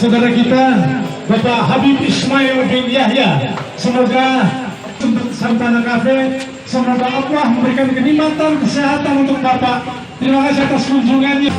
saudara kita Bapak Habib Ismail bin Yahya. Semoga untuk Sampana Cafe, semoga Allah memberikan kenikmatan kesehatan untuk Bapak. Terima kasih atas kunjungannya.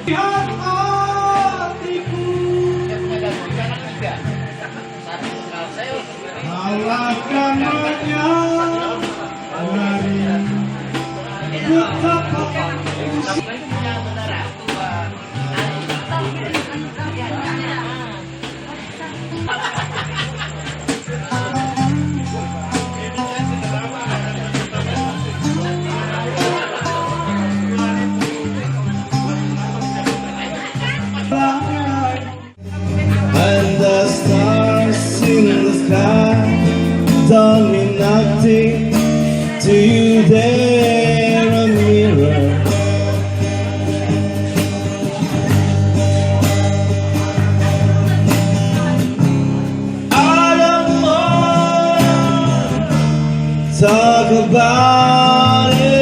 Lihat hatiku, alahkan dari betapa and the stars in the sky don't mean nothing to you. They're a mirror. I don't want to talk about it.